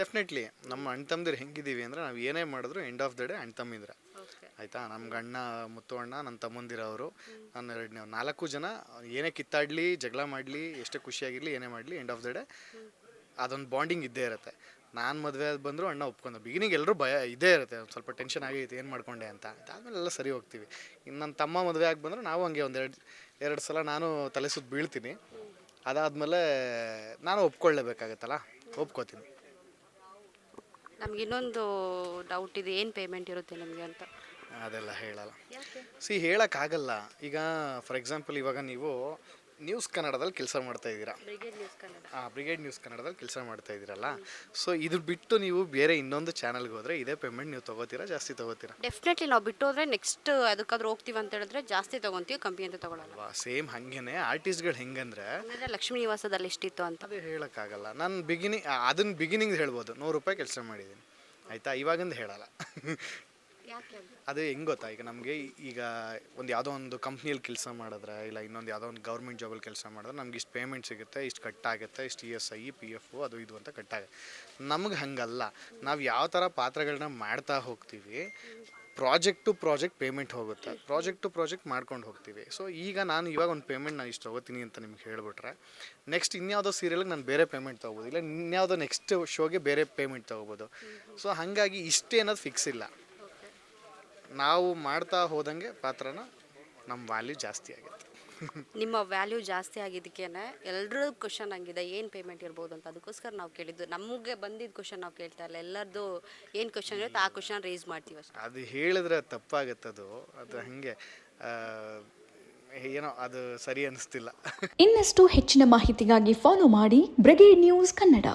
Definitely ನಮ್ಮ ಅಣ್ಣ ತಮ್ಮದಿರು ಹೆಂಗಿದ್ದೀವಿ ಅಂದರೆ ನಾವು ಏನೇ ಮಾಡಿದ್ರು ಎಂಡ್ ಆಫ್ ದ ಡೇ ಅಣ್ಣ ತಮ್ಮಿದ್ರೆ ಆಯಿತಾ. ನಮ್ಗೆ ಅಣ್ಣ ಮುತ್ತು ಅಣ್ಣ ನನ್ನ ತಮ್ಮಂದಿರವರು ನಾನು ನಾವು 4 ಜನ ಏನೇ ಕಿತ್ತಾಡಲಿ ಜಗಳ ಮಾಡಲಿ ಎಷ್ಟೇ ಖುಷಿಯಾಗಿರಲಿ ಏನೇ ಮಾಡಲಿ ಎಂಡ್ ಆಫ್ ದ ಡೇ ಅದೊಂದು ಬಾಂಡಿಂಗ್ ಇದ್ದೇ ಇರುತ್ತೆ. ನಾನು ಮದುವೆ ಬಂದರೂ ಅಣ್ಣ ಒಪ್ಕೊಂಡು ಬಿಗಿನಿಂಗ್ ಎಲ್ಲರೂ ಭಯ ಇದ್ದೇ ಇರುತ್ತೆ, ಒಂದು ಸ್ವಲ್ಪ ಟೆನ್ಷನ್ ಆಗೈತೆ ಏನು ಮಾಡ್ಕೊಂಡೆ ಅಂತ. ಅದಾದಮೇಲೆ ಎಲ್ಲ ಸರಿ ಹೋಗ್ತೀವಿ. ಇನ್ನು ನನ್ನ ತಮ್ಮ ಮದುವೆ ಆಗಿ ಬಂದರೂ ನಾವು ಹಂಗೆ ಎರಡು ಸಲ ನಾನು ತಲೆ ಸುತ್ತ ಬೀಳ್ತೀನಿ. ಅದಾದಮೇಲೆ ನಾನು ಒಪ್ಕೊಳ್ಳೇಬೇಕಾಗತ್ತಲ್ಲ, ಒಪ್ಕೋತೀನಿ. ನಮ್ಗೆ ಇನ್ನೊಂದು ಡೌಟ್ ಇದೆ, ಏನು ಪೇಮೆಂಟ್ ಇರುತ್ತೆ ನಿಮಗೆ ಅಂತ? ಅದೆಲ್ಲ ಹೇಳಲ್ಲ. ಹೇಳೋಕ್ಕಾಗಲ್ಲ. ಈಗ ಫಾರ್ ಎಕ್ಸಾಂಪಲ್ ಇವಾಗ ನೀವು ನ್ಯೂಸ್ ಕನ್ನಡದಲ್ಲಿ ಕೆಲಸ ಮಾಡ್ತಾ ಇದ್ದೀರಾ, ಬ್ರಿಗೇಡ್ ನ್ಯೂಸ್ ಕನ್ನಡದಲ್ಲಿ ಕೆಲಸ ಮಾಡ್ತಾ ಇದ್ದೀರಲ್ಲ. ಸೊ ಇದು ಬಿಟ್ಟು ನೀವು ಬೇರೆ ಇನ್ನೊಂದು ಚಾನಲ್ಗೆ ಹೋದರೆ ಇದೇ ಪೇಮೆಂಟ್ ನೀವು ತೊಗೋತೀರಾ, ಜಾಸ್ತಿ ತೊಗೋತೀರಾ? ಡೆಫಿನೆಟ್ಲಿ ನಾವು ಬಿಟ್ಟು ಹೋದ್ರೆ ನೆಕ್ಸ್ಟ್ ಅದಕ್ಕಾದ್ರೂ ಹೋಗ್ತೀವಿ ಅಂತ ಹೇಳಿದ್ರೆ ಜಾಸ್ತಿ ತೊಗೊತೀವಿ, ಕಮ್ಮಿ ಅಂತ ತೊಗೊಳಲ್ಲ. ಸೇಮ್ ಹಾಗೇನೆ ಆರ್ಟಿಸ್ಟ್ಗಳು ಹೆಂಗಂದ್ರೆ ಲಕ್ಷ್ಮೀ ನಿವಾಸದಲ್ಲಿ ಎಷ್ಟಿತ್ತು ಅಂತ ಅದೇ ಹೇಳೋಕ್ಕಾಗಲ್ಲ. ನಾನು ಅದನ್ನ ಬಿಗಿನಿಂಗ್ ಹೇಳ್ಬೋದು, 100 ರೂಪಾಯಿ ಕೆಲಸ ಮಾಡಿದ್ದೀನಿ ಆಯಿತಾ, ಇವಾಗಿಂದ ಹೇಳಲ್ಲ. ಅದು ಹೆಂಗೆ ಗೊತ್ತಾ, ಈಗ ನಮಗೆ ಈಗ ಯಾವುದೋ ಒಂದು ಕಂಪ್ನಿಯಲ್ಲಿ ಕೆಲಸ ಮಾಡಿದ್ರೆ ಇಲ್ಲ ಇನ್ನೊಂದು ಯಾವುದೋ ಒಂದು ಗೌರ್ಮೆಂಟ್ ಜಾಬಲ್ಲಿ ಕೆಲಸ ಮಾಡಿದ್ರೆ ನಮ್ಗೆ ಇಷ್ಟು ಪೇಮೆಂಟ್ ಸಿಗುತ್ತೆ, ಇಷ್ಟು ಕಟ್ಟಾಗುತ್ತೆ, ಇಷ್ಟು ESI PF ಅದು ಇದು ಅಂತ ಕಟ್ಟಾಗುತ್ತೆ. ನಮ್ಗೆ ಹಂಗಲ್ಲ. ನಾವು ಯಾವ ಥರ ಪಾತ್ರಗಳನ್ನ ಮಾಡ್ತಾ ಹೋಗ್ತೀವಿ, ಪ್ರಾಜೆಕ್ಟ್ ಟು ಪ್ರಾಜೆಕ್ಟ್ ಪೇಮೆಂಟ್ ಹೋಗುತ್ತೆ, ಪ್ರಾಜೆಕ್ಟ್ ಟು ಪ್ರಾಜೆಕ್ಟ್ ಮಾಡ್ಕೊಂಡು ಹೋಗ್ತೀವಿ. ಸೊ ಈಗ ನಾನು ಇವಾಗ ಒಂದು ಪೇಮೆಂಟ್ ನಾನು ಇಷ್ಟು ತೊಗೋತೀನಿ ಅಂತ ನಿಮ್ಗೆ ಹೇಳ್ಬಿಟ್ರೆ ನೆಕ್ಸ್ಟ್ ಇನ್ಯಾವುದೋ ಸೀರಿಯಲ್ಗೆ ನಾನು ಬೇರೆ ಪೇಮೆಂಟ್ ತೊಗೋಬೋದು, ಇಲ್ಲ ಇನ್ಯಾವುದೋ ನೆಕ್ಸ್ಟ್ ಶೋಗೆ ಬೇರೆ ಪೇಮೆಂಟ್ ತೊಗೋಬೋದು. ಸೊ ಹಾಗಾಗಿ ಇಷ್ಟೇ ಅನ್ನೋದು ಫಿಕ್ಸ್ ಇಲ್ಲ. ನಾವು ಮಾಡ್ತಾ ಹೋದಂಗೆ ಪಾತ್ರನ ನಮ್ಮ ವ್ಯಾಲ್ಯೂ ಜಾಸ್ತಿ ಆಗುತ್ತೆ. ನಿಮ್ಮ ವ್ಯಾಲ್ಯೂ ಜಾಸ್ತಿ ಆಗಿದ್ದಕ್ಕೇನೆ ಎಲ್ಲರೂ ಕ್ವಶನ್ ಆಗಿದೆ ಏನು ಪೇಮೆಂಟ್ ಇರ್ಬೋದು ಅಂತ. ಅದಕ್ಕೋಸ್ಕರ ನಾವು ಕೇಳಿದ್ದು, ನಮಗೆ ಬಂದಿದ್ದ ಕ್ವಶನ್ ನಾವು ಕೇಳ್ತಾ ಇಲ್ಲ, ಎಲ್ಲರದ್ದು ಏನು ಕ್ವಶನ್ ಇರುತ್ತೆ ಆ ಕ್ವಶನ್ ರೇಸ್ ಮಾಡ್ತೀವಿ ಅಷ್ಟೇ. ಅದು ಹೇಳಿದ್ರೆ ತಪ್ಪಾಗುತ್ತದು, ಅದು ಹಾಗೆ ಏನೋ ಅದು ಸರಿ ಅನಿಸ್ತಿಲ್ಲ. ಇನ್ನಷ್ಟು ಹೆಚ್ಚಿನ ಮಾಹಿತಿಗಾಗಿ ಫಾಲೋ ಮಾಡಿ ಬ್ರಿಗೇಡ್ ನ್ಯೂಸ್ ಕನ್ನಡ.